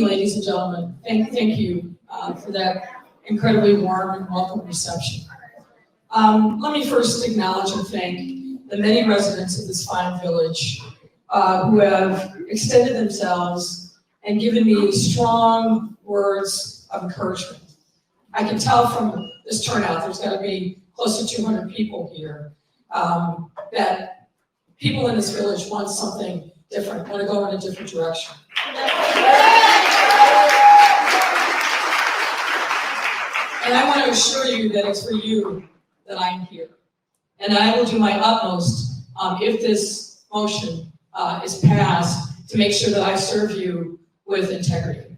evening, ladies and gentlemen. Thank you for that incredibly warm and welcome reception. Let me first acknowledge and thank the many residents of this fine village who have extended themselves and given me strong words of encouragement. I can tell from this turnout, there's got to be close to 200 people here, that people in this village want something different, want to go in a different direction. And I want to assure you that it's for you that I'm here. And I will do my utmost if this motion is passed to make sure that I serve you with integrity.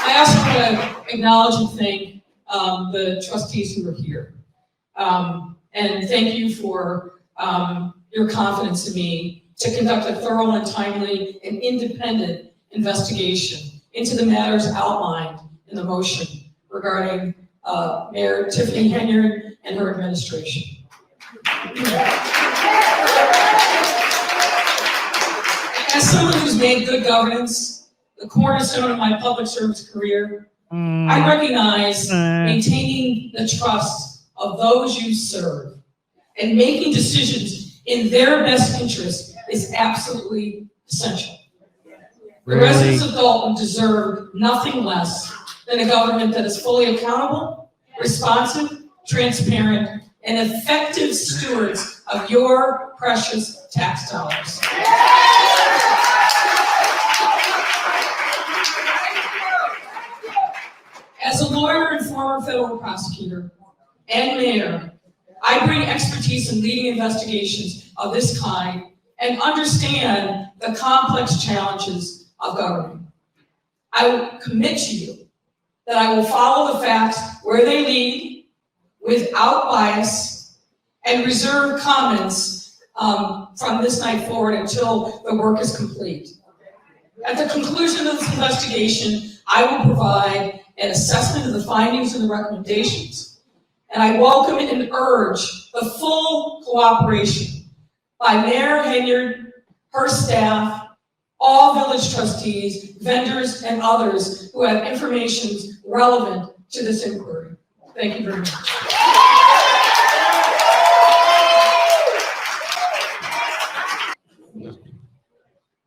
I also want to acknowledge and thank the trustees who are here. And thank you for your confidence in me to conduct a thorough and timely and independent investigation into the matters outlined in the motion regarding Mayor Tiffany Henyard and her administration. As someone who's made good governance the cornerstone of my public service career, I recognize maintaining the trust of those you serve and making decisions in their best interest is absolutely essential. The residents of Dalton deserve nothing less than a government that is fully accountable, responsive, transparent, and effective stewards of your precious tax dollars. As a lawyer and former federal prosecutor and mayor, I bring expertise in leading investigations of this kind and understand the complex challenges of government. I will commit to you that I will follow the facts where they lead without bias and reserve comments from this night forward until the work is complete. At the conclusion of this investigation, I will provide an assessment of the findings and the recommendations, and I welcome and urge the full cooperation by Mayor Henyard, her staff, all village trustees, vendors, and others who have information relevant to this inquiry. Thank you very much.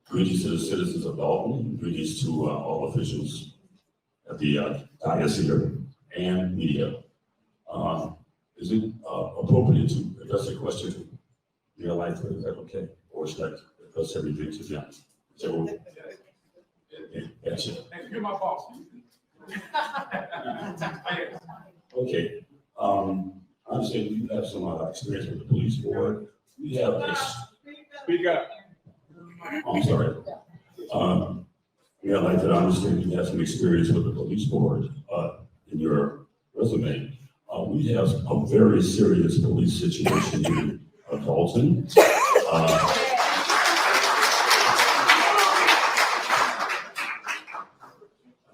Greetings to the citizens of Dalton, greetings to all officials at the dais here and media. Is it appropriate to address a question to Mayor Lightfoot? Is that okay? Or should I address everything to them? Gotcha. You're my boss. Okay. I understand you have some experience with the police board. We have this. Speak up. I'm sorry. Yeah, like that. I understand you have some experience with the police board in your resume. We have a very serious police situation in Dalton.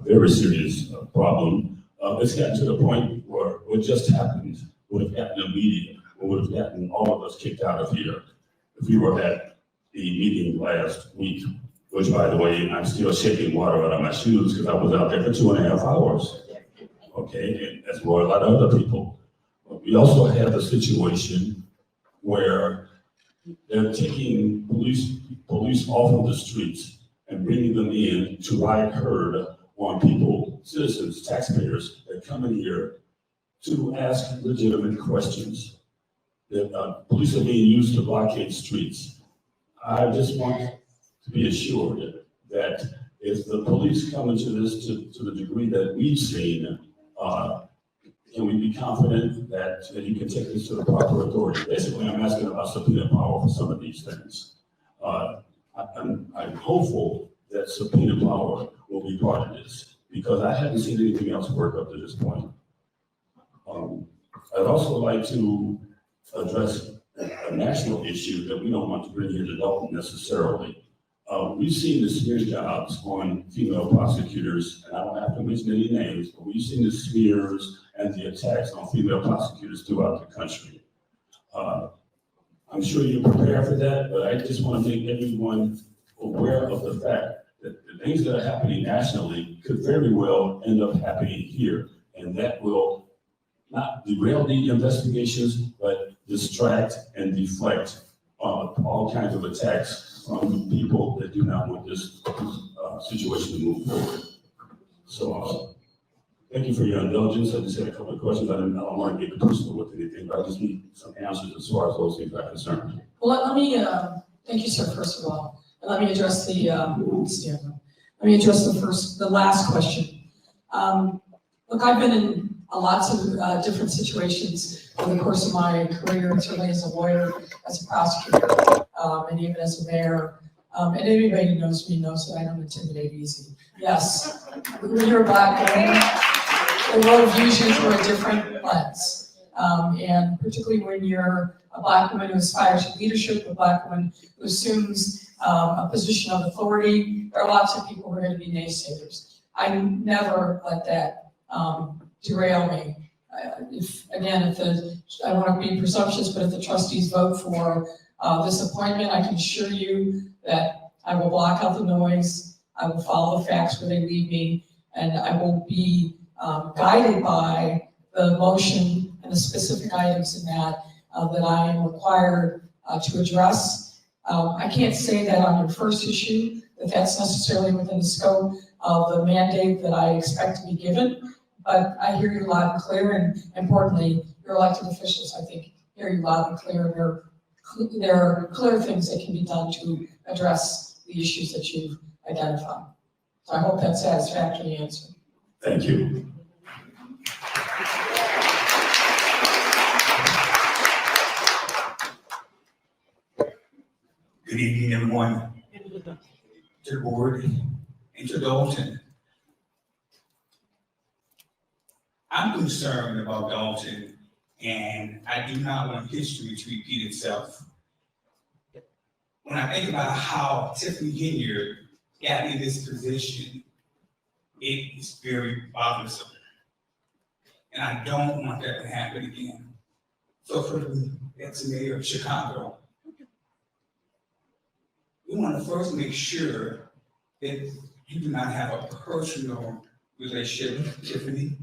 Very serious problem. It's gotten to the point where what just happened would have gotten the media, would have gotten all of us kicked out of here if we were at the meeting last week, which, by the way, I'm still shaking water out of my shoes because I was out there for 2.5 hours. Okay, and as well a lot of other people. We also have a situation where they're taking police off of the streets and bringing them in to ride herd on people, citizens, taxpayers that come in here to ask legitimate questions. The police are being used to blockade streets. I just want to be assured that if the police come into this to the degree that we've seen, can we be confident that you can take this to the proper authority? Basically, I'm asking about subpoena power for some of these things. I'm hopeful that subpoena power will be part of this because I haven't seen anything else work up to this point. I'd also like to address a national issue that we don't want to bring here to Dalton necessarily. We've seen the smear jobs on female prosecutors, and I don't have to mention any names, but we've seen the smears and the attacks on female prosecutors throughout the country. I'm sure you're prepared for that, but I just want to make everyone aware of the fact that the things that are happening nationally could very well end up happening here. And that will not derail the investigations, but distract and deflect all kinds of attacks from people that do not want this situation to move forward. So thank you for your indulgence. I just had a couple of questions. I don't want to get personal with anything, but I just need some answers as far as those things are concerned. Well, let me, thank you, sir, first of all. And let me address the, the last question. Look, I've been in lots of different situations over the course of my career, certainly as a lawyer, as a prosecutor, and even as a mayor. And anybody who knows me knows that I don't intimidate easy. Yes, when you're a Black woman, the world views you through a different lens. And particularly when you're a Black woman who aspires to leadership, a Black woman who assumes a position of authority, there are lots of people who are going to be naysayers. I never let that derail me. I don't want to be presumptuous, but if the trustees vote for this appointment, I can assure you that I will block out the noise, I will follow the facts where they lead me, and I will be guided by the motion and the specific items in that that I am required to address. I can't say that on your first issue, that that's necessarily within the scope of the mandate that I expect to be given, but I hear you loud and clear, and importantly, your elected officials, I think, hear you loud and clear, and there are clear things that can be done to address the issues that you've identified. So I hope that's satisfactory answer. Thank you. Good evening, everyone, to the board and to Dalton. I'm concerned about Dalton, and I do not want history to repeat itself. When I think about how Tiffany Henyard got in this position, it is very bothersome. And I don't want that to happen again. So for the ex-mayor of Chicago, we want to first make sure that you do not have a personal relationship with Tiffany,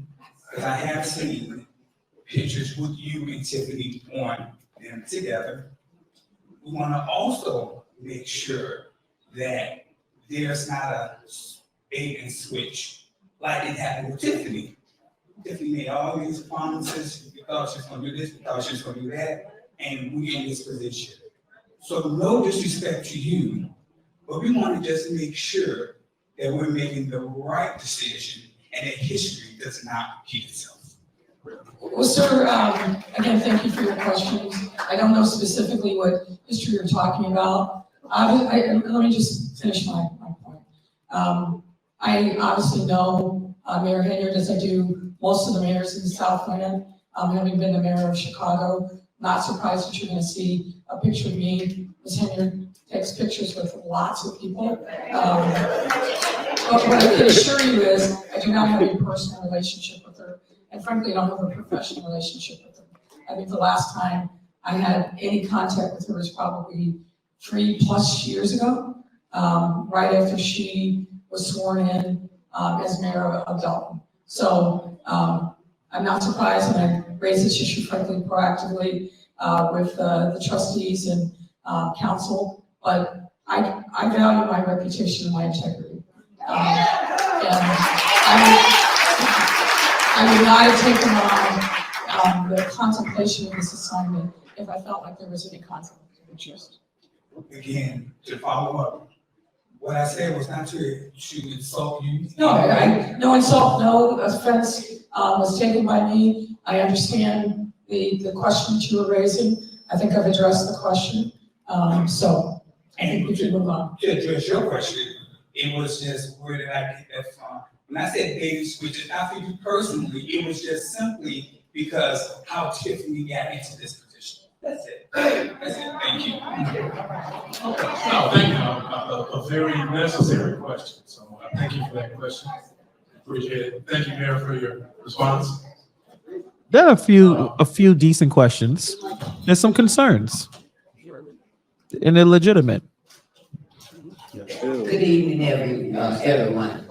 because I have seen pictures with you and Tiffany on them together. We want to also make sure that there's not a bait and switch like it happened with Tiffany. Tiffany made all these promises, we thought she was going to do this, we thought she was going to do that, and we're in this position. So no disrespect to you, but we want to just make sure that we're making the right decision and that history does not repeat itself. Well, sir, again, thank you for your questions. I don't know specifically what history you're talking about. Let me just finish my point. I obviously know Mayor Henyard, as I do most of the mayors in the Southland, having been the mayor of Chicago. Not surprised that you're going to see a picture of me. Ms. Henyard takes pictures with lots of people. But what I can assure you is I do not have a personal relationship with her. And frankly, I don't have a professional relationship with her. I think the last time I had any contact with her was probably 3+ years ago, right after she was sworn in as mayor of Dalton. So I'm not surprised, and I raised this issue frankly proactively with the trustees and council, but I value my reputation and my integrity. And I would not have taken on the contemplation of this assignment if I felt like there was any conflict of interest. Again, to follow up, what I said was not to insult you. No, no insult, no offense was taken by me. I understand the question that you were raising. I think I've addressed the question. So I think we should move on. To address your question, it was just where did I get that from? When I said baby switch, it's not for you personally, it was just simply because how Tiffany got into this position. That's it. That's it. Thank you. No, thank you. A very necessary question. So thank you for that question. Appreciate it. Thank you, Mayor, for your response. There are a few decent questions. There's some concerns. and illegitimate. Good evening, everyone.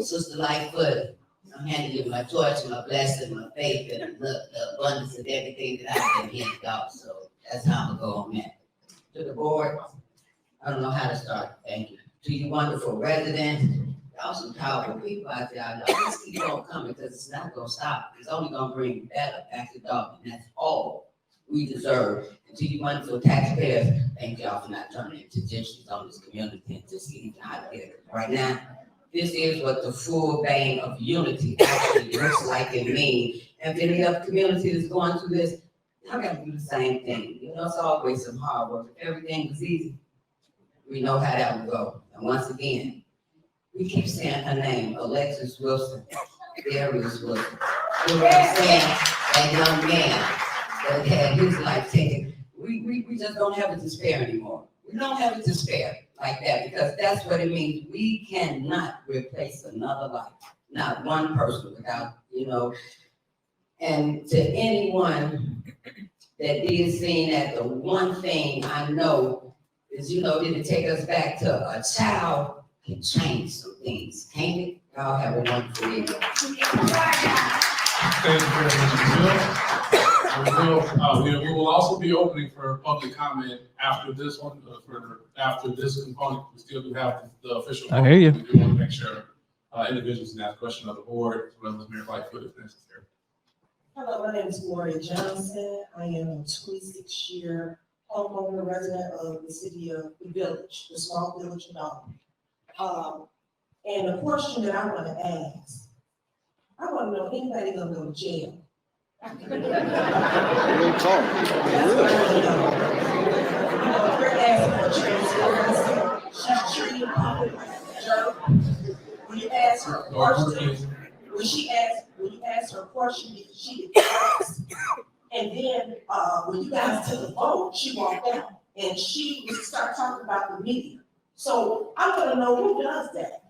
Sister Lightfoot, I'm handing you my torch, my blessing, my faith, and the abundance of everything that I've been handed out. So that's how I'm gonna go on that. To the board, I don't know how to start. Thank you. To you wonderful residents, y'all some powerful people out there. I know this keep on coming because it's not gonna stop. It's only gonna bring better back to Dalton. That's all we deserve. And to you wonderful taxpayers, thank y'all for not turning into gypsies on this community and just getting how to get it. Right now, this is what the full vein of unity actually looks like and means. And if any other community is going through this, y'all gotta do the same thing. You know, it's always some hard work. If everything was easy, we know how that would go. And once again, we keep saying her name, Alexis Wilson, Darius Wilson. You know what I'm saying? That young man that had his life taken. We just don't have a despair anymore. We don't have a despair like that because that's what it means. We cannot replace another life, not one person without, you know. And to anyone that did see that, the one thing I know is, you know, did it take us back to a child can change some things, can't it? Y'all have a wonderful evening. Thank you very much, Bill. We will also be opening for public comment after this one, after this component. We still do have the official. I hear you. We do want to make sure individuals can ask questions of the board as well as Mayor Lightfoot if necessary. Hello, my name is Gloria Johnson. I am a 26-year homeowner resident of the city of the village, the small village of Dalton. And the question that I want to ask, I want to know anybody gonna go to jail? That's what I want to know. We're asking for transparency. She's treating people like a jerk. When you ask her a question, when you ask her a question, she declines. And then when you guys took a vote, she walked out and she would start talking about the media. So I want to know who does that.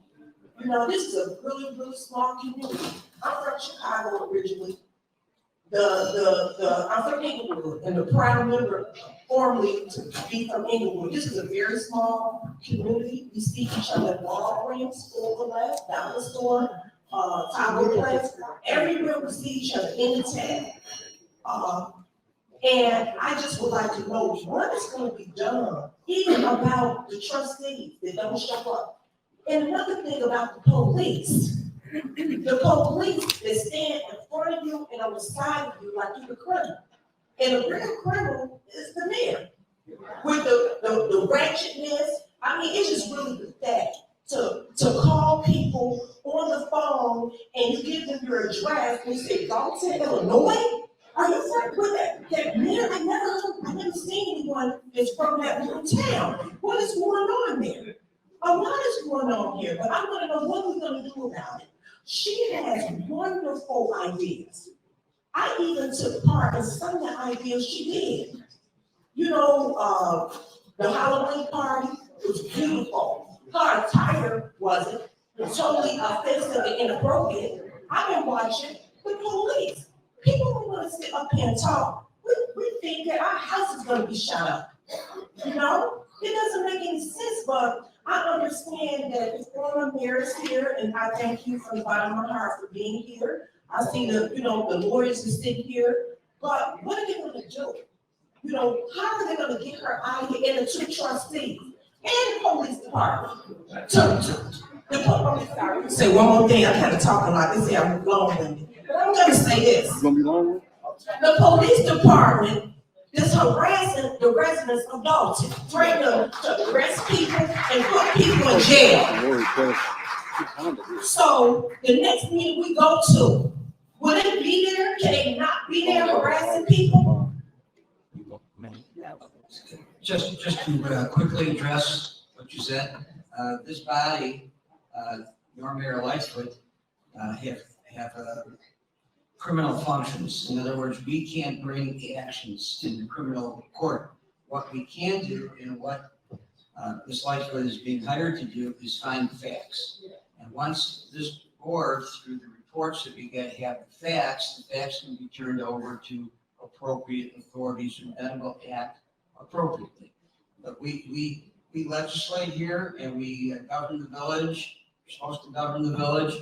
You know, this is a really, really small community. I'm from Chicago originally. I'm from Inglewood, and the prime member formerly to be from Inglewood. This is a very small community. We see each other at Walgreens, overlap, down the store, Taco Place. Everywhere we see each other in the town. And I just would like to know what is going to be done, even about the trustees that don't show up. And another thing about the police that stand in front of you and on the side of you like you're a criminal. And the real criminal is the mayor. With the ratchetness, I mean, it's just really pathetic to call people on the phone and you give them your address and you say, go to Illinois? Are you friends with that mayor? I never seen anyone that's from that little town. What is going on there? A lot is going on here, but I want to know what we're going to do about it. She has wonderful ideas. I even took part in some of the ideas she did. You know, the Halloween party was beautiful. Her attire wasn't. It's totally offensive and inappropriate. I've been watching the police. People don't want to sit up here and talk. We think that our house is going to be shut up. You know, it doesn't make any sense, but I understand that the former mayor is here, and I thank you from the bottom of my heart for being here. I see the lawyers are sitting here, but what are they going to do? You know, how are they going to get her out of here? And the two trustees and the police department. The police. Say one more thing. I kind of talk a lot. They say I'm long-winded, but I'm going to say this. It's going to be long. The police department is harassing the residents of Dalton, trying to arrest people and put people in jail. So the next meeting we go to, will they be there? Can they not be there harassing people? Just to quickly address what you said, this body, your Mayor Lightfoot, have criminal functions. In other words, we can't bring actions to the criminal court. What we can do and what Ms. Lightfoot is being hired to do is find the facts. And once this board, through the reports that we get, have the facts can be turned over to appropriate authorities and then will act appropriately. But we legislate here and we govern the village. We're supposed to govern the village.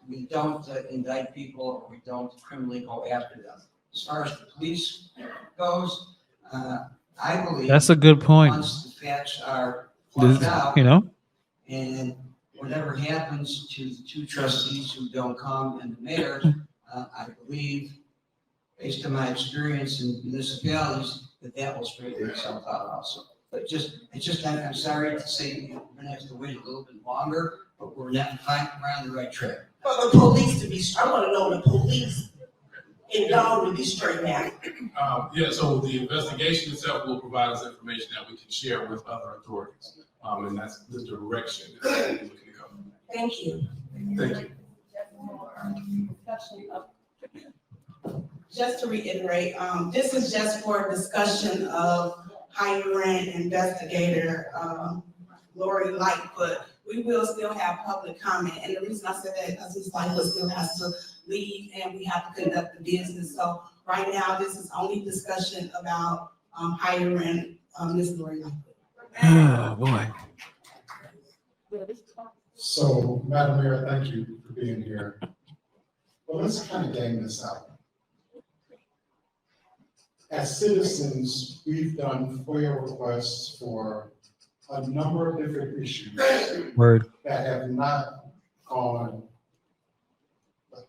We don't indict people, or we don't criminally go after them. As far as the police goes, I believe. That's a good point. Once the facts are flushed out, You know, and whatever happens to the two trustees who don't come and the mayor, I believe, based on my experience in municipalities, that will straighten itself out also. But I'm sorry to say we're gonna have to wait a little bit longer, but we're not on the right track. For the police to be, I wanna know the police involved to be straightened out. Yeah, so the investigation itself will provide us information that we can share with other authorities. And that's the direction that we're looking to go. Thank you. Thank you. Just to reiterate, this is just for discussion of hiring investigator, Lori Lightfoot. We will still have public comment, and the reason I said that, because Ms. Lightfoot still has to leave, and we have to conduct the business. So right now, this is only discussion about, hiring, Ms. Lori Lightfoot. oh boy. So, Madam Mayor, thank you for being here. Well, let's kind of game this out. As citizens, we've done FOIA requests for a number of different issues Word. that have not gone,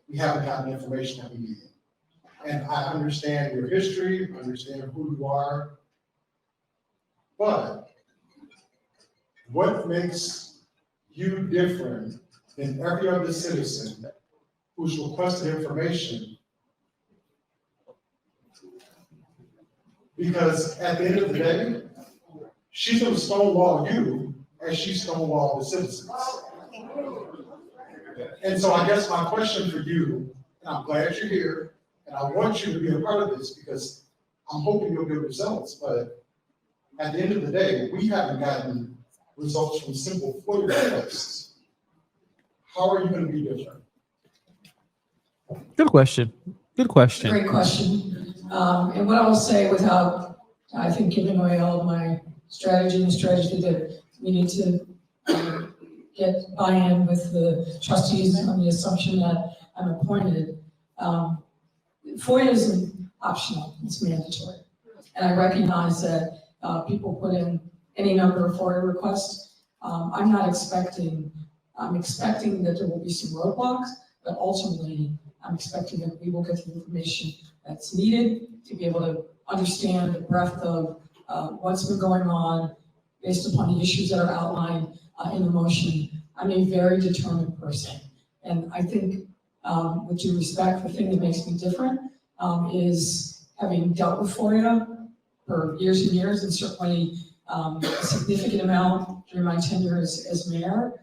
we haven't gotten the information that we needed. And I understand your history, I understand who you are, but what makes you different than every other citizen who's requested information? Because at the end of the day, she's gonna stonewall you as she stonewalled the citizens. And so I guess my question for you, and I'm glad you're here, and I want you to be a part of this because I'm hoping you'll get results, but at the end of the day, we haven't gotten results from simple FOIA requests. How are you gonna be different? Good question. Good question. Great question. And what I will say without, I think, giving away all of my strategy and strategy that we need to get buy-in with the trustees on the assumption that I'm appointed. FOIA isn't optional, it's mandatory. And I recognize that people put in any number of FOIA requests. I'm expecting that there will be some roadblocks, but ultimately, I'm expecting that we will get the information that's needed to be able to understand the breadth of what's been going on based upon the issues that are outlined in the motion. I'm a very determined person. And I think, with due respect, the thing that makes me different is having dealt with FOIA for years and years, and certainly a significant amount during my tenure as mayor.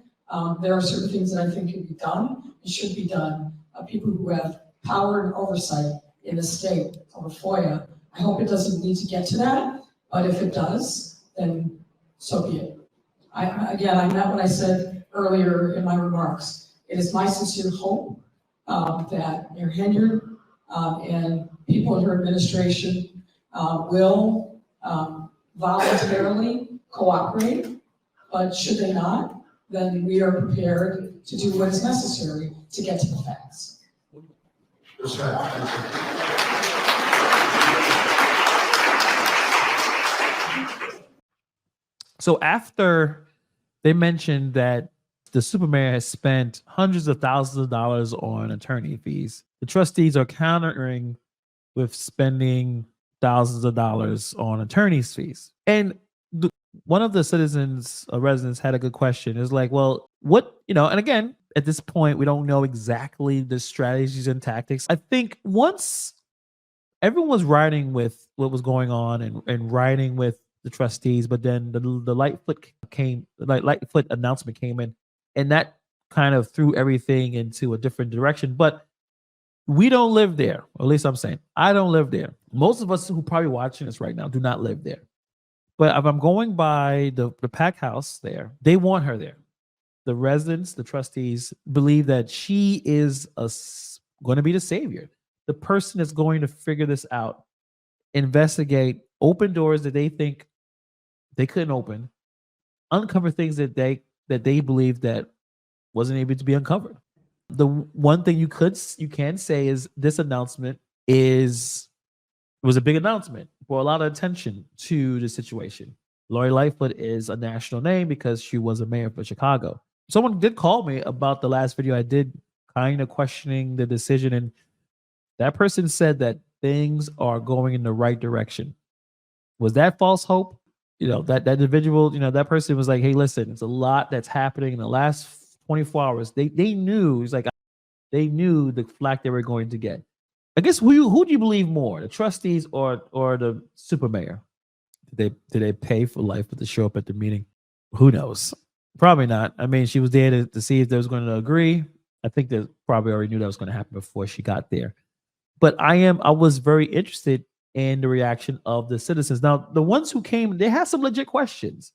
There are certain things that I think can be done and should be done. People who have power and oversight in the state over FOIA. I hope it doesn't need to get to that, but if it does, then so be it. I meant what I said earlier in my remarks. It is my sincere hope that Mayor Henyard and people in her administration will voluntarily cooperate, but should they not, then we are prepared to do what is necessary to get to the facts. So after they mentioned that the supermayor has spent hundreds of thousands of dollars on attorney fees, the trustees are countering with spending thousands of dollars on attorney's fees. And one of the citizens, residents, had a good question. It's like, well, what, and again, at this point, we don't know exactly the strategies and tactics. I think once everyone was riding with what was going on and riding with the trustees, but then the Lightfoot announcement came in, and that kind of threw everything into a different direction. But we don't live there, or at least I'm saying I don't live there. Most of us who probably watching this right now do not live there. But if I'm going by the pack house there, they want her there. The residents, the trustees believe that she is going to be the savior, the person that's going to figure this out, investigate, open doors that they think they couldn't open, uncover things that they believed that wasn't able to be uncovered. The one thing you can say is this announcement was a big announcement, brought a lot of attention to the situation. Lori Lightfoot is a national name because she was a mayor for Chicago. Someone did call me about the last video I did, kind of questioning the decision, and that person said that things are going in the right direction. Was that false hope? That individual, that person was like, hey, listen, it's a lot that's happening in the last 24 hours. They knew, it's like, they knew the flack they were going to get. I guess who do you believe more, the trustees or the super mayor? Did they pay for Lightfoot to show up at the meeting? Who knows? Probably not. I mean, she was there to see if they was going to agree. I think they probably already knew that was going to happen before she got there. But I was very interested in the reaction of the citizens. Now, the ones who came, they had some legit questions.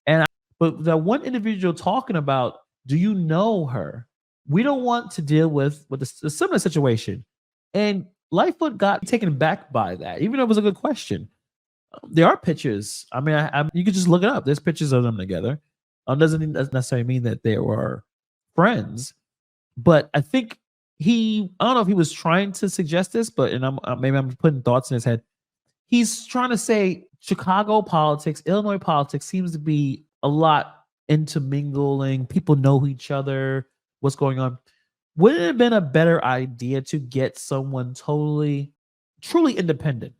But the one individual talking about, do you know her? We don't want to deal with a similar situation. And Lightfoot got taken back by that, even though it was a good question. There are pictures. I mean, you could just look it up. There's pictures of them together. Doesn't necessarily mean that they were friends. But I think I don't know if he was trying to suggest this, but maybe I'm putting thoughts in his head. He's trying to say Chicago politics, Illinois politics seems to be a lot intermingling. People know each other, what's going on. Wouldn't it have been a better idea to get someone truly independent?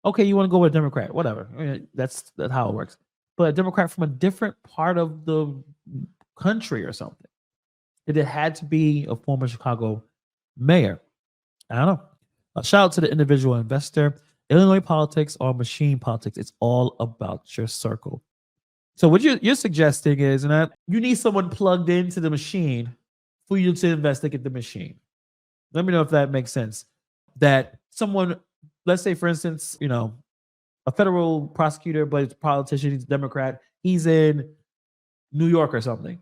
Okay, you want to go with a Democrat, whatever. I mean, that's how it works. But a Democrat from a different part of the country or something. It had to be a former Chicago mayor. I don't know. A shout out to the individual investor. Illinois politics or machine politics, it's all about your circle. So what you're suggesting is that you need someone plugged into the machine for you to investigate the machine. Let me know if that makes sense. That someone, let's say for instance, a federal prosecutor, but it's a politician, he's a Democrat, he's in New York or something.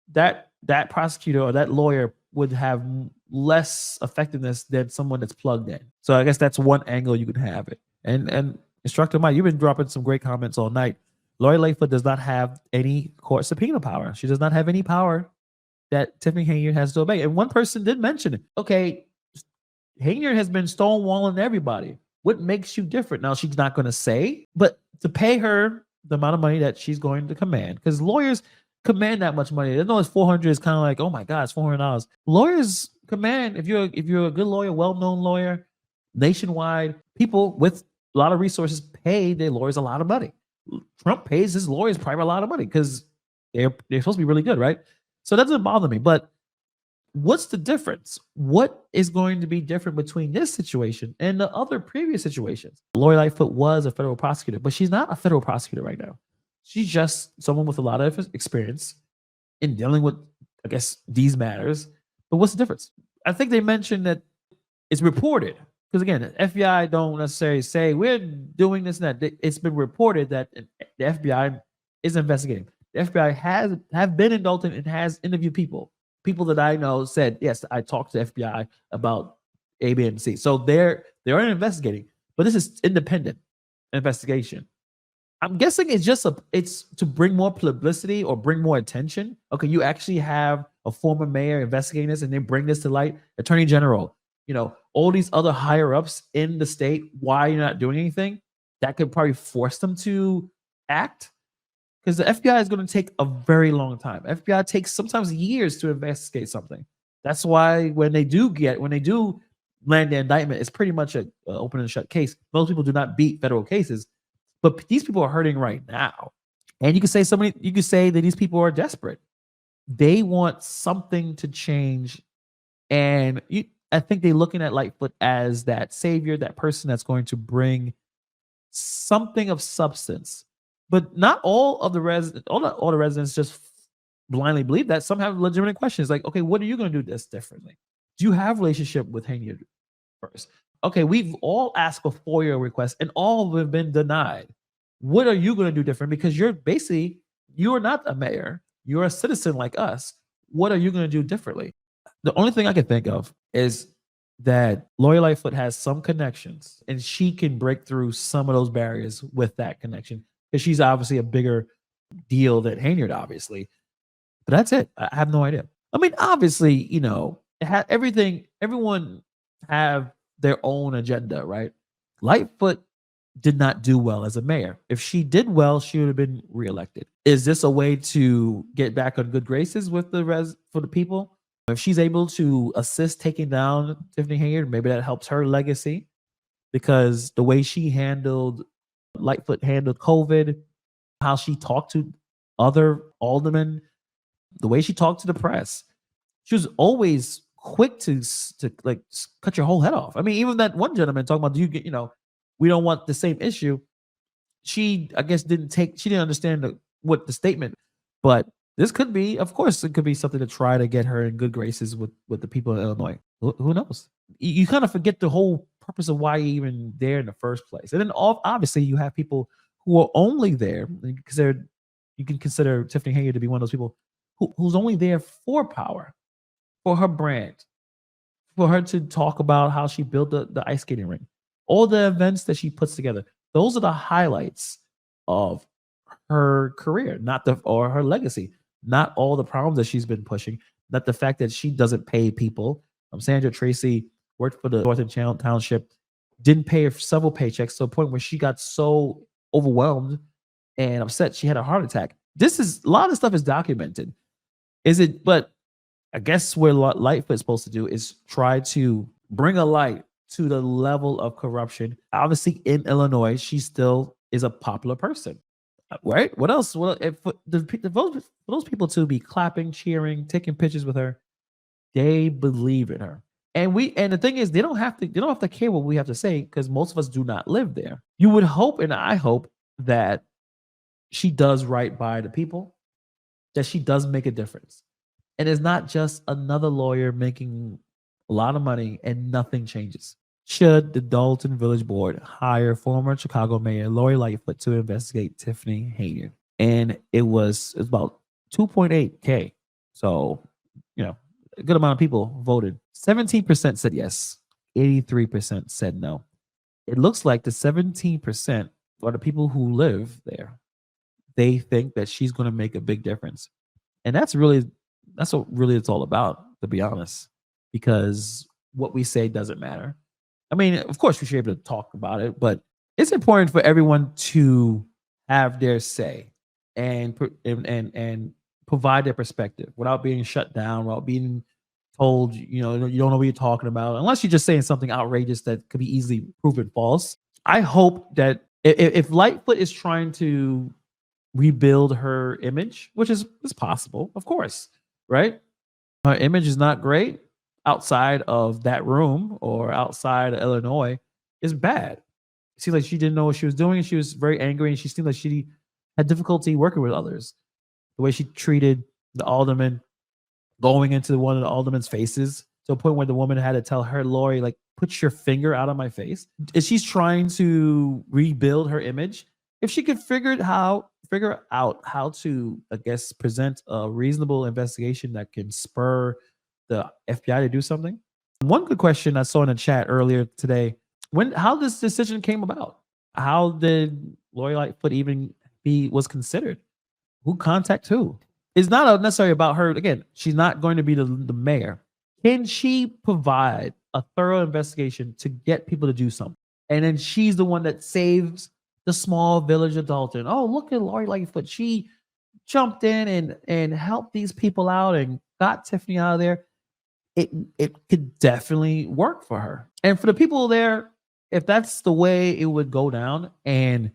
That prosecutor or that lawyer would have less effectiveness than someone that's plugged in. So I guess that's one angle you could have it. And Instructor Mike, you've been dropping some great comments all night. Lori Lightfoot does not have any court subpoena power. She does not have any power that Tiffany Henyard has to obey. And one person did mention it. Okay, Henyard has been stonewalling everybody. What makes you different? Now, she's not going to say, but to pay her the amount of money that she's going to command, because lawyers command that much money. They know it's 400 is kind of like, oh my God, it's $400. Lawyers command, if you're a good lawyer, well-known lawyer, nationwide, people with a lot of resources pay their lawyers a lot of money. Trump pays his lawyers probably a lot of money because they're supposed to be really good, right? So that doesn't bother me. But what's the difference? What is going to be different between this situation and the other previous situations? Lori Lightfoot was a federal prosecutor, but she's not a federal prosecutor right now. She's just someone with a lot of experience in dealing with, I guess, these matters. But what's the difference? I think they mentioned that it's reported. Because again, the FBI don't necessarily say we're doing this and that. It's been reported that the FBI is investigating. The FBI have been indulgent and has interviewed people. People that I know said, yes, I talked to the FBI about A, B, and C. So they're investigating, but this is independent investigation. I'm guessing it's to bring more publicity or bring more attention. Okay, you actually have a former mayor investigating this and they bring this to light. Attorney General, all these other higher ups in the state. Why you're not doing anything? That could probably force them to act. Because the FBI is going to take a very long time. FBI takes sometimes years to investigate something. That's why when they do land the indictment, it's pretty much an open and shut case. Most people do not beat federal cases, but these people are hurting right now. And you could say that these people are desperate. They want something to change, and I think they're looking at Lightfoot as that savior, that person that's going to bring something of substance. But not all of the residents just blindly believe that. Some have legitimate questions like, okay, what are you going to do this differently? Do you have a relationship with Henyard first? Okay, we've all asked for FOIA requests and all have been denied. What are you going to do different? Because you're not a mayor. You're a citizen like us. What are you going to do differently? The only thing I can think of is that Lori Lightfoot has some connections and she can break through some of those barriers with that connection. because she's obviously a bigger deal than Henyard, obviously. But that's it. I have no idea. I mean, obviously, you know, everyone have their own agenda, right? Lightfoot did not do well as a mayor. If she did well, she would have been reelected. Is this a way to get back on good graces with for the people? If she's able to assist taking down Tiffany Henyard, maybe that helps her legacy, because the way Lightfoot handled COVID, how she talked to other aldermen, the way she talked to the press, she was always quick to like cut your whole head off. I mean, even that one gentleman talking about, we don't want the same issue. She, I guess, she didn't understand what the statement, but this could be, of course, it could be something to try to get her in good graces with the people in Illinois. Who knows? You kind of forget the whole purpose of why you're even there in the first place. And then obviously you have people who are only there because you can consider Tiffany Henyard to be one of those people who's only there for power, for her brand, for her to talk about how she built the ice skating rink, all the events that she puts together. Those are the highlights of her career, or her legacy, not all the problems that she's been pushing, not the fact that she doesn't pay people. Sandra Tracy worked for the Northern Township, didn't pay her several paychecks to a point where she got so overwhelmed and upset she had a heart attack. A lot of stuff is documented. But I guess where Lightfoot is supposed to do is try to bring a light to the level of corruption. Obviously, in Illinois, she still is a popular person, right? What else? Well, for those people to be clapping, cheering, taking pictures with her, they believe in her. And the thing is, they don't have to care what we have to say, because most of us do not live there. You would hope, and I hope, that she does right by the people, that she does make a difference. And it's not just another lawyer making a lot of money and nothing changes. Should the Dalton Village Board hire former Chicago Mayor Lori Lightfoot to investigate Tiffany Henyard? And it's about 2.8K. So, a good amount of people voted. 17% said yes. 83% said no. It looks like the 17% are the people who live there. They think that she's going to make a big difference. And that's what really it's all about, to be honest, because what we say doesn't matter. I mean, of course, we should be able to talk about it, but it's important for everyone to have their say and provide their perspective without being shut down, without being told, you don't know what you're talking about, unless you're just saying something outrageous that could be easily proven false. I hope that if Lightfoot is trying to rebuild her image, which is possible, of course, right? Her image is not great outside of that room or outside of Illinois. Is bad. It seems like she didn't know what she was doing, and she was very angry, and she seemed like she had difficulty working with others. The way she treated the alderman, going into one of the alderman's faces to a point where the woman had to tell her, Lori, like, put your finger out of my face. Is she's trying to rebuild her image? If she could figure out how to, I guess, present a reasonable investigation that can spur the FBI to do something. One good question I saw in the chat earlier today: how this decision came about? How did Lori Lightfoot even was considered? Who contacted who? It's not necessarily about her. Again, she's not going to be the mayor. Can she provide a thorough investigation to get people to do something? And then she's the one that saves the small village of Dalton. Oh, look at Lori Lightfoot. She jumped in and helped these people out and got Tiffany out of there. It could definitely work for her. And for the people there, if that's the way it would go down, and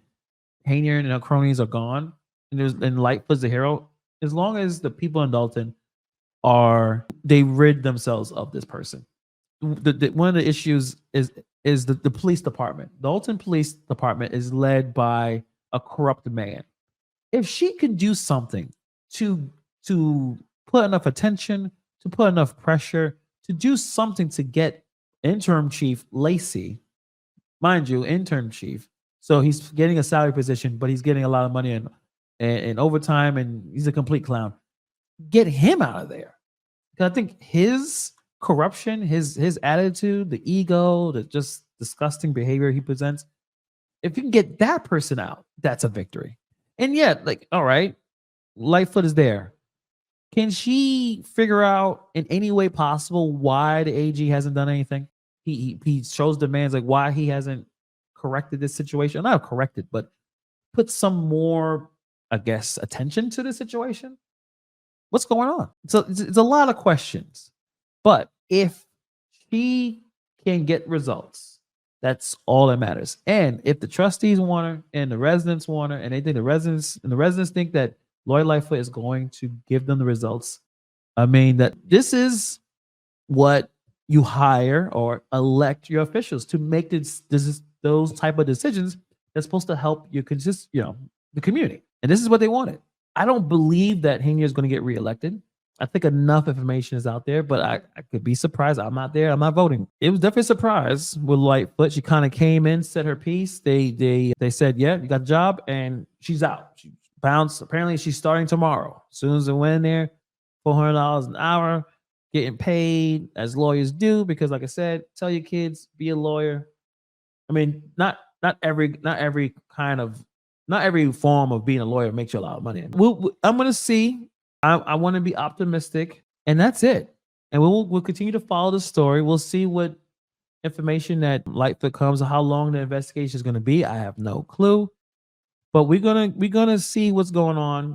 Henyard and her cronies are gone, and Lightfoot's the hero, as long as the people in Dalton they rid themselves of this person. One of the issues is the police department. The Dalton Police Department is led by a corrupt man. If she can do something to put enough attention, to put enough pressure, to do something to get interim chief Lacey, mind you, interim chief, so he's getting a salary position, but he's getting a lot of money in overtime, and he's a complete clown. Get him out of there. Because I think his corruption, his attitude, the ego, the just disgusting behavior he presents, if you can get that person out, that's a victory. And yet, like, all right, Lightfoot is there. Can she figure out in any way possible why the AG hasn't done anything? He shows demands like why he hasn't corrected this situation. Not corrected, but put some more, I guess, attention to the situation. What's going on? So it's a lot of questions. But if she can get results, that's all that matters. And if the trustees want her and the residents want her, and they think the residents think that Lori Lightfoot is going to give them the results, I mean, that this is what you hire or elect your officials to make those type of decisions that's supposed to help you the community. And this is what they wanted. I don't believe that Henyard is going to get reelected. I think enough information is out there, but I could be surprised. I'm not there. I'm not voting. It was definitely a surprise with Lightfoot. She kind of came in, said her piece. They said, yeah, you got the job, and she's out. She bounced. Apparently, she's starting tomorrow. As soon as they went in there, $400 an hour, getting paid as lawyers do. Because, like I said, tell your kids, be a lawyer. I mean, not every form of being a lawyer makes you a lot of money. I'm going to see. I want to be optimistic, and that's it. And we'll continue to follow the story. We'll see what information that Lightfoot comes, how long the investigation is going to be. I have no clue, but we're gonna see what's going on.